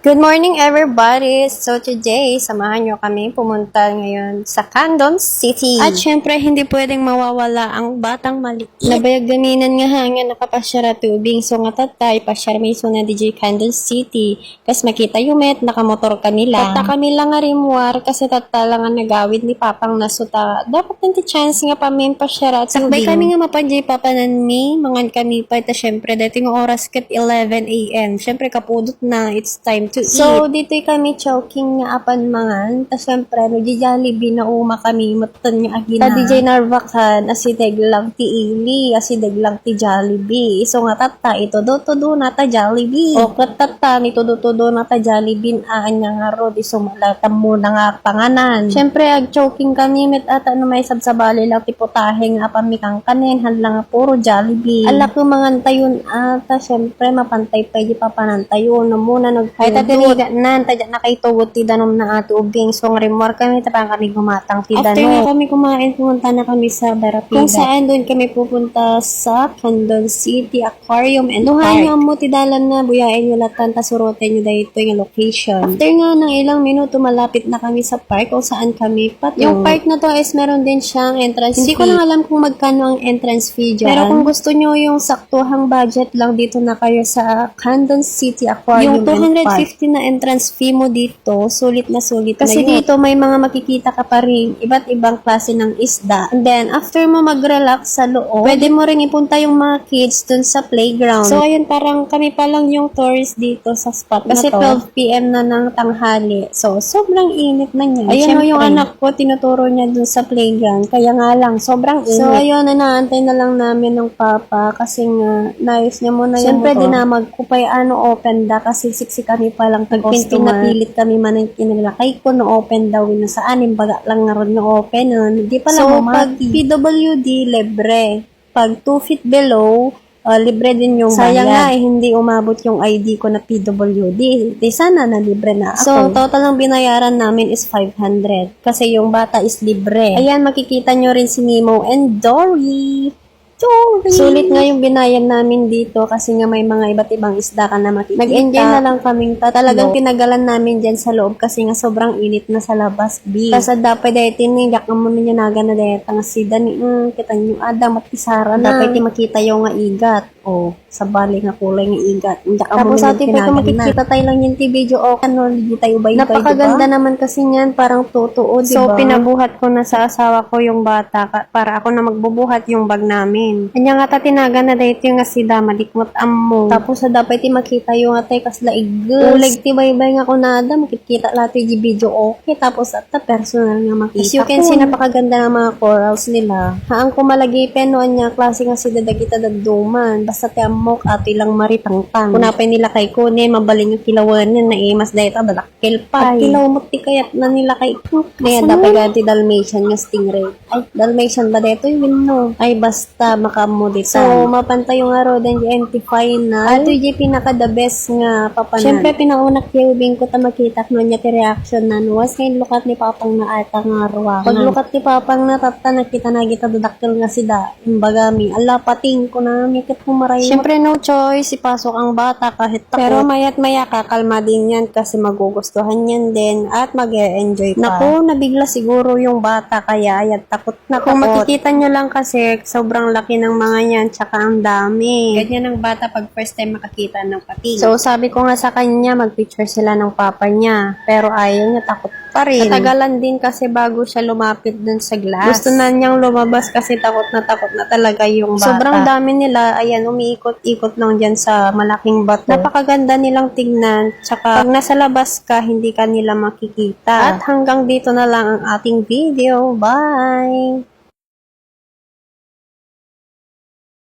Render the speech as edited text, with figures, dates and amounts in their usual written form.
Good morning everybody! So today, samahan nyo kami pumunta ngayon sa Candon City. At syempre, hindi pwedeng mawawala ang batang maliit. Nabayag-gaminan nga hangin nakapasyara tubing. So nga tatay, pasyara may na DJ Candon City. Kas makita yung nakamotor kanila. Tata kami lang nga rimwar kasi tata lang nga nagawid ni Papang nasuta. Dapat nanti chance nga pa may pasyara at sakbay kami nga mapadjay papanan mi. Mangan kami pa ita syempre. Dito yung oras kat 11 a.m. Syempre kapudot na, it's time to eat. So, dito kami choking nga apan mangan. Tapos, syempre, nagji-Jollibee na uma kami. Matutan nga agina. Sa DJ Narvacan, asideg lang ti Ili, asideg lang ti Jollibee. So, nga tata, ito do nata Jollibee. O, tata, ito do nata Jollibee. Aan nga nga ro, di sumalatam muna nga panganan. Syempre, ag-choking kami. Met ata na may sabsabali lang ti putahe nga apan mikang kanin. Hanlang nga puro Jollibee. Alak yung mga tayon ata. Syempre, mapantay pa di papanantayon. Na muna nag-kahit tiniga nan tadya na kay tugot ti danom na ato ubing so remor kami tapang kami gumatang ti danom. After nga kami kumain pumunta na kami sa Barapida. Kung saan doon kami pupunta sa Candon City Aquarium and Park. Nga mo ti dalan na buyain nyo latan tasuroten nyo dahito yung location. After nga ng ilang minuto malapit na kami sa park kung saan kami patungo. Yung park na to is meron din siyang entrance fee. Hindi ko lang alam kung magkano ang entrance fee dyan. Pero kung gusto nyo yung saktuhang budget lang dito na kayo sa Candon City Aquarium yung 250 na entrance fee mo dito, sulit na sulit kasi na dito may mga makikita ka pa rin iba't ibang klase ng isda. And then, after mo mag-relax sa loob, pwede mo rin ipunta yung mga kids dun sa playground. So, ayun, parang kami pa lang yung tourist dito sa spot kasi na to. Kasi 12 p.m. na ng tanghali. So, sobrang init na niya. Ayun o, yung anak ko, tinuturo niya dun sa playground. Kaya nga lang, sobrang init. So, ayun, naantay na lang namin ng papa kasi nga, naayos niya muna yung motor. Siyempre, di na magkupay open da kasi siksi kami pa lang pagpintin napilit kami man ang kinalakay ko no open daw na sa anim baga lang nga ron no open no di pala so pag PWD libre pag 2 feet below libre din yung sayang bayad. Nga hindi umabot yung ID ko na PWD di sana na libre na ako. So total ng binayaran namin is 500 kasi yung bata is libre. Ayan makikita nyo rin si Nemo and Dory. Sulit nga yung binayan namin dito kasi nga may mga iba't ibang isda ka na makikita. Nag-enjoy na lang kaming tatlo. Talagang pinagalan namin dyan sa loob kasi nga sobrang init na sa labas. Kasi dapat dahil tinigyak mo ninyo naga na dahil nga sida ni kita nyo adam at isara na. Dapat makita yung nga igat. O, sa bali nga kulay nga igat. Tapos sa ating pwede makikita tayo lang yung video o ano, hindi tayo ba ito, napakaganda diba? Naman kasi niyan, parang totoo, diba? So, pinabuhat ko na sa asawa ko yung bata para ako na magbubuhat yung bag namin. Kanya nga tinaga na dahito yung nga sida, madikmot amo. Tapos sa dapat makita yung atay kasla igus. Uleg ti baybay nga ko nada, makikita lahat yung video okay. Tapos at personal nga makita. As you can see, napakaganda ng mga corals nila. Haang kumalagipen noon niya, klase nga sida dagita daduman. Basta ti amok at ilang maritangtang. Kunapay nila kay kunin, mabaling yung kilawanan na mas dahil badakkel pa. At kilaw mo ti kayat na nila kay kaya dapat ganti Dalmatian nga stingray. Ay, Dalmatian ba dito yun no? Ay, basta makamuditan. So, mapantay yung araw din yung final. At yung pinaka the best nga papanan. Siyempre, pinaunak yung ko ta makita no niya ti reaction na nuwas ngayon lukat ni Papang na ata nga ruwa. Pag lukat ni Papang na tata nakita na kita dadakkel nga sida. Bagami, ala pating ko na mikit mo maray. Siyempre, no choice. Ipasok ang bata kahit takot. Pero mayat maya kakalma din yan kasi magugustuhan yan din at mag-e-enjoy pa. Naku, nabigla siguro yung bata kaya ayat takot na kung makikita nyo lang kasi sobrang laki ng mga yan tsaka ang dami. Ganyan ang bata pag first time makakita ng pating. So, sabi ko nga sa kanya, mag-picture sila ng papa niya. Pero ayaw niya, takot pa rin. Natagalan din kasi bago siya lumapit dun sa glass. Gusto na niyang lumabas kasi takot na talaga yung bata. Sobrang dami nila, ayan, umiikot-ikot lang dyan sa malaking bato. Napakaganda nilang tignan. Tsaka pag nasa labas ka, hindi ka nila makikita. At hanggang dito na lang ang ating video. Bye!